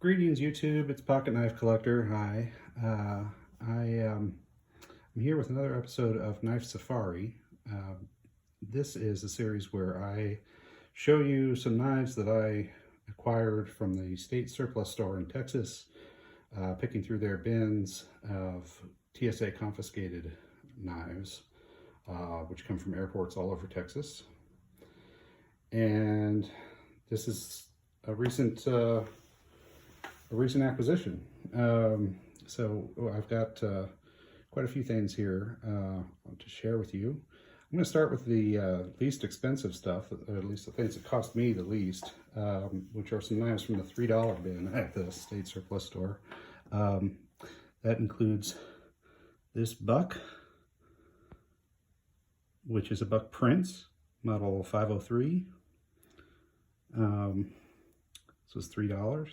Greetings YouTube, it's Pocketknife Collector. Hi. I'm here with another episode of Knife Safari. This is a series where I show you some knives that I acquired from the state surplus store in Texas, picking through their bins of TSA confiscated knives, which come from airports all over Texas. And this is a recent acquisition. So I've got quite a few things here to share with you. I'm going to start with the least expensive stuff, or at least the things that cost me the least, which are some knives from the $3 bin at the state surplus store. That includes this Buch, which is a Buch Prince, model 503. This was $3.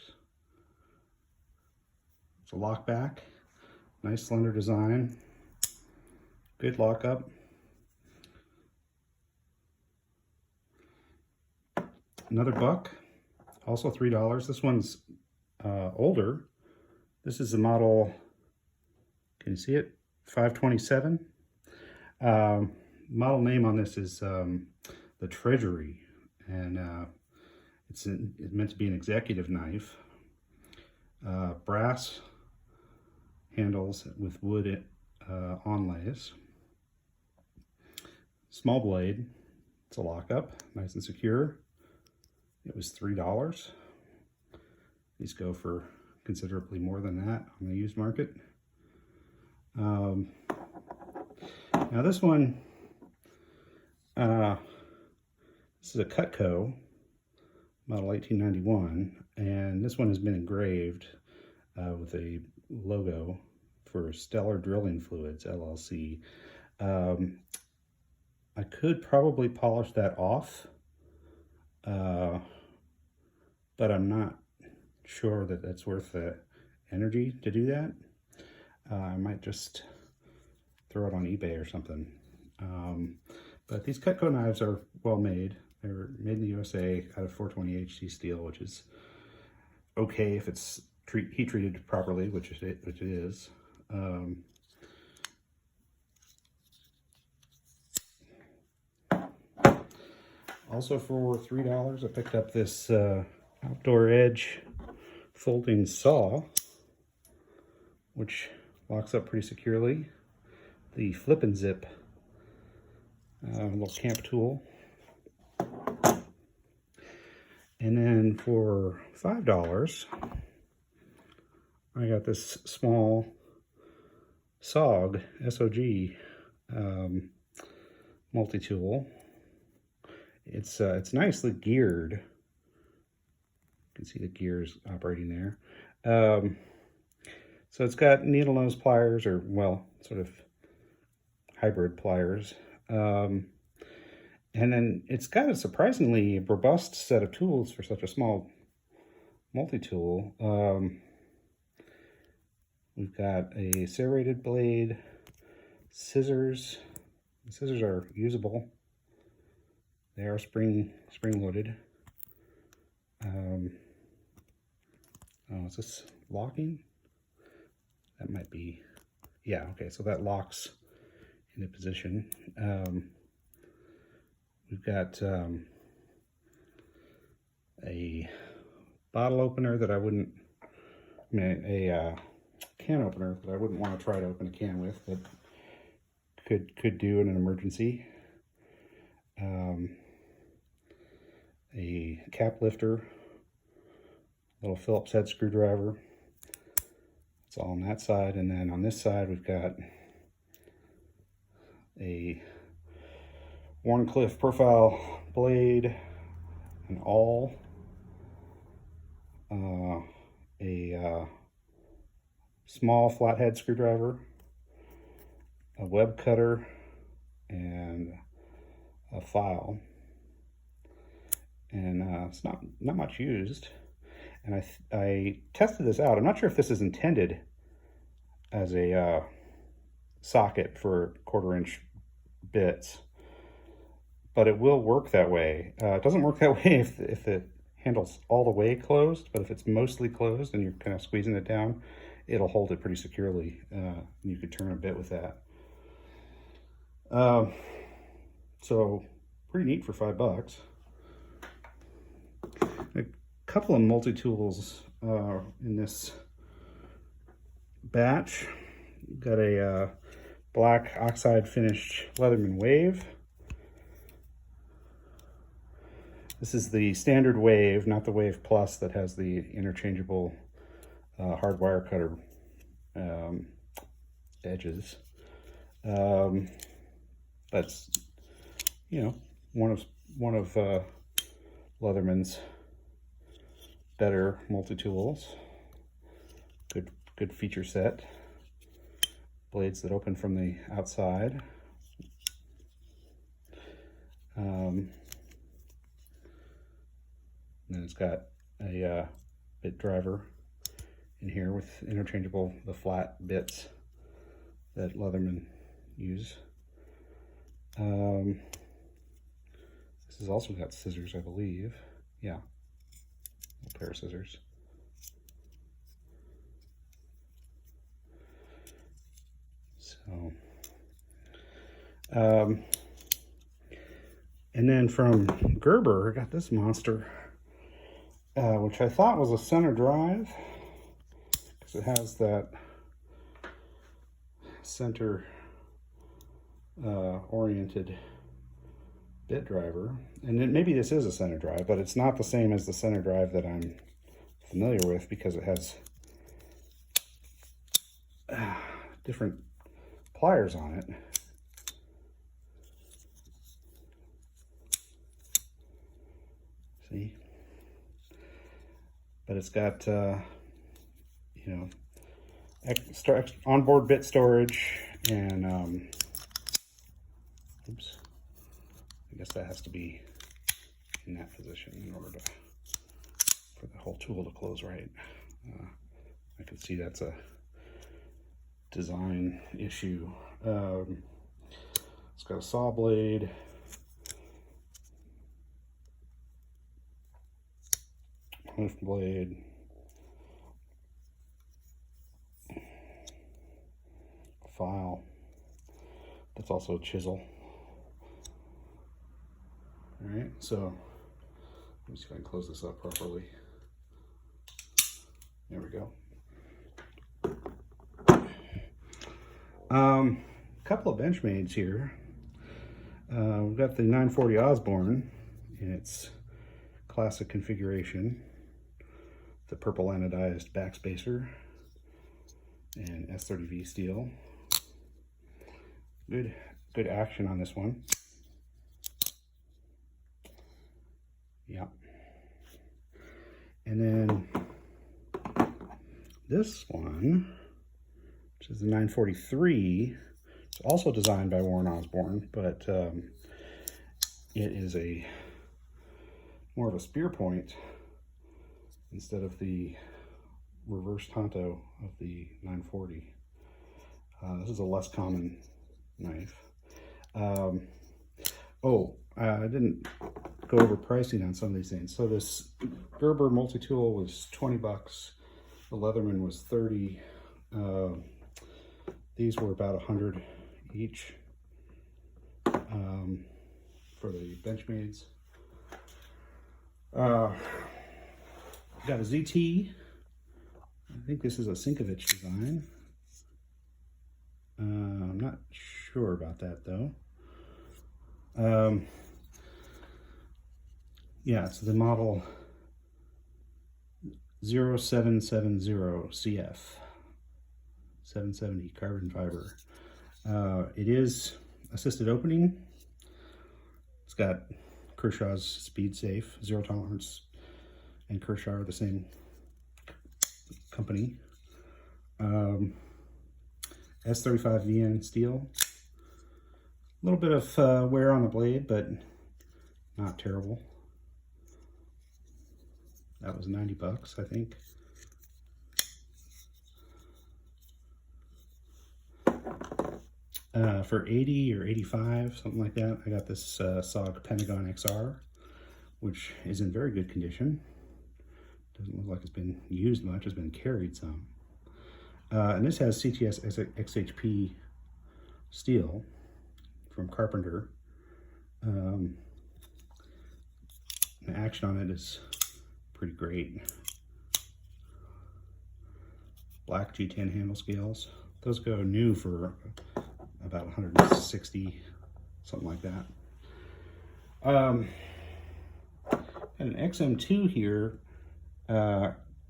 It's a lockback, nice slender design, good lockup. Another Buch, also $3. This one's older. This is the model, can you see it? 527. Model name on this is the Treasury, and it's meant to be an executive knife. Brass handles with wood onlays. Small blade. It's a lockup, nice and secure. It was $3. These go for considerably more than that on the used market. Now this one, this is a Cutco, model 1891, and this one has been engraved with a logo for Stellar Drilling Fluids, LLC. I could probably polish that off, but I'm not sure that that's worth the energy to do that. I might just throw it on eBay or something. But these Cutco knives are well made. They're made in the USA out of 420 HT steel, which is okay if it's heat treated properly, which it is. Also for $3, I picked up this Outdoor Edge folding saw, which locks up pretty securely. The flip and zip little camp tool. And then for $5, I got this small SOG, S-O-G, multi-tool. It's nicely geared. You can see the gears operating there. So it's got needle nose pliers, or well, sort of hybrid pliers. And then it's got a surprisingly robust set of tools for such a small multi-tool. We've got a serrated blade, scissors. The scissors are usable. They are spring-loaded. Oh, is this locking? That might be, yeah, okay, so that locks into position. We've got a bottle opener that I wouldn't, a can opener that I wouldn't want to try to open a can with, but could do in an emergency. A cap lifter, little Phillips head screwdriver. It's all on that side, and then on this side we've got a Warncliffe profile blade, an awl, a small flathead screwdriver, a web cutter, and a file. And it's not much used. And I tested this out. I'm not sure if this is intended as a socket for 1/4 inch bits, but it will work that way. It doesn't work that way if the handle's all the way closed, but if it's mostly closed and you're kind of squeezing it down, it'll hold it pretty securely. You could turn a bit with that. So pretty neat for $5. A couple of multi-tools in this batch. Got a black oxide finished Leatherman Wave. This is the standard Wave, not the Wave Plus that has the interchangeable hard wire cutter edges. That's, you know, one of Leatherman's better multi-tools. Good feature set. Blades that open from the outside. And then it's got a bit driver in here with interchangeable, the flat bits that Leatherman use. This has also got scissors, I believe. Yeah, a pair of scissors. So, and then from Gerber, I got this monster, which I thought was a center drive, because it has that center oriented bit driver. And then maybe this is a center drive, but it's not the same as the center drive that I'm familiar with, because it has different pliers on it. See? But it's got, you know, onboard bit storage and, oops, I guess that has to be in that position in order to, for the whole tool to close right. I can see that's a design issue. It's got a saw blade, lift blade, file. That's also a chisel. All right, so let me see if I can close this up properly. There we go. Couple of Benchmades here. We've got the 940 Osborne in its classic configuration, the purple anodized backspacer and S30V steel. Good action on this one. Yeah. And then this one, which is the 943, it's also designed by Warren Osborne, but it is more of a spear point instead of the reverse tanto of the 940. This is a less common knife. I didn't go over pricing on some of these things. So this Gerber multi-tool was 20 bucks. The Leatherman was 30. These were about 100 each for the Benchmades. Got a ZT. I think this is a Sinkovich design. I'm not sure about that though. Yeah, it's the model 0770 CF. 770 carbon fiber. It is assisted opening. It's got Kershaw's Speed Safe, zero tolerance, and Kershaw are the same company. S35 VN steel. A little bit of wear on the blade, but not terrible. That was 90 bucks, I think. For 80 or 85, something like that, I got this SOG Pentagon XR, which is in very good condition. Doesn't look like it's been used much, it's been carried some. And this has CTS XHP steel from Carpenter. The action on it is pretty great. Black G10 handle scales. Those go new for about 160, something like that. And an XM2 here,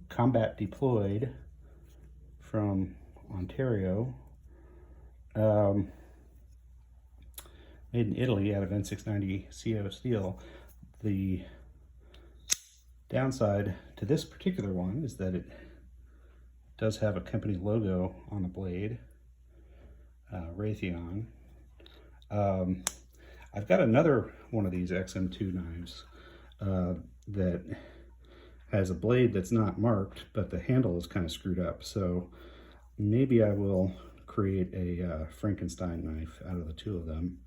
combat deployed from Ontario, made in Italy out of N690 CO steel. The downside to this particular one is that it does have a company logo on the blade, Raytheon. I've got another one of these XM2 knives that has a blade that's not marked, but the handle is kind of screwed up. So maybe I will create a Frankenstein knife out of the two of them.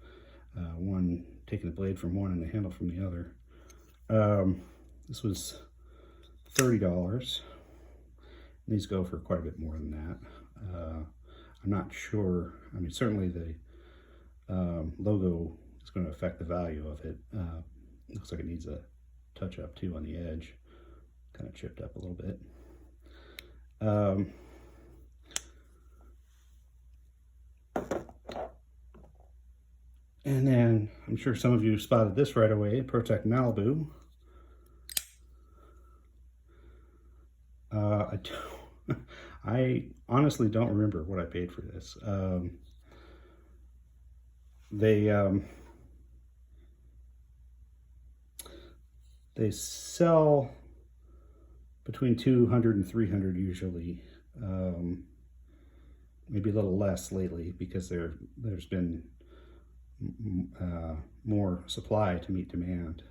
One taking the blade from one and the handle from the other. This was $30. These go for quite a bit more than that. I'm not sure. I mean, certainly the logo is going to affect the value of it. Looks like it needs a touch up too on the edge. Kind of chipped up a little bit. And then I'm sure some of you spotted this right away, Protech Malibu. I honestly don't remember what I paid for this. They sell between 200 and 300 usually. Maybe a little less lately because there's been more supply to meet demand.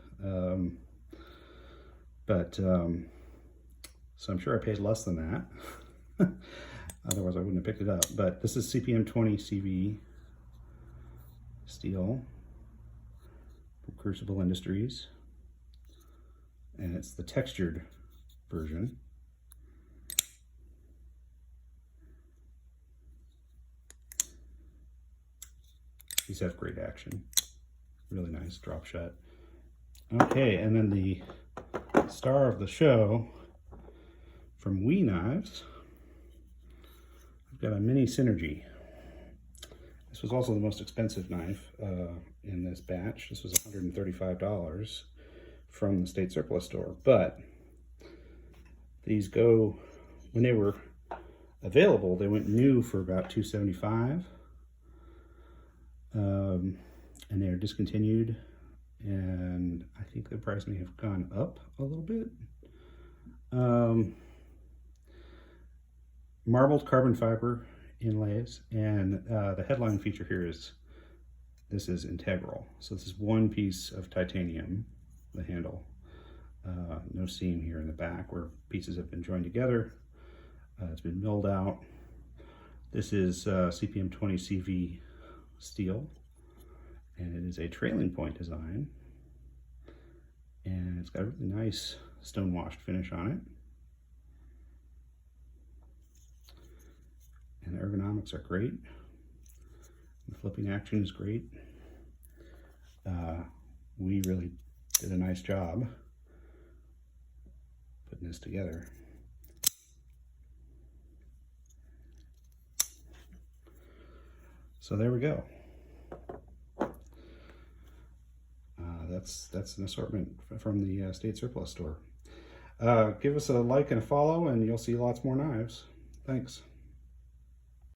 So I'm sure I paid less than that. Otherwise I wouldn't have picked it up. But this is CPM 20 CV steel from Crucible Industries. And it's the textured version. These have great action. Really nice drop shot. Okay, and then the star of the show from Wee Knives, I've got a mini Synergy. This was also the most expensive knife in this batch. This was $135 from the state surplus store, but these go, when they were available, they went new for about $275, and they are discontinued, and I think the price may have gone up a little bit. Marbled carbon fiber inlays, and the headline feature here is this is integral. So this is one piece of titanium, the handle. No seam here in the back where pieces have been joined together. It's been milled out. This is CPM 20 CV steel, and it is a trailing point design, and it's got a really nice stone washed finish on it. And the ergonomics are great. The flipping action is great. We really did a nice job putting this together. So there we go. That's an assortment from the state surplus store. Give us a like and a follow, and you'll see lots more knives. Thanks.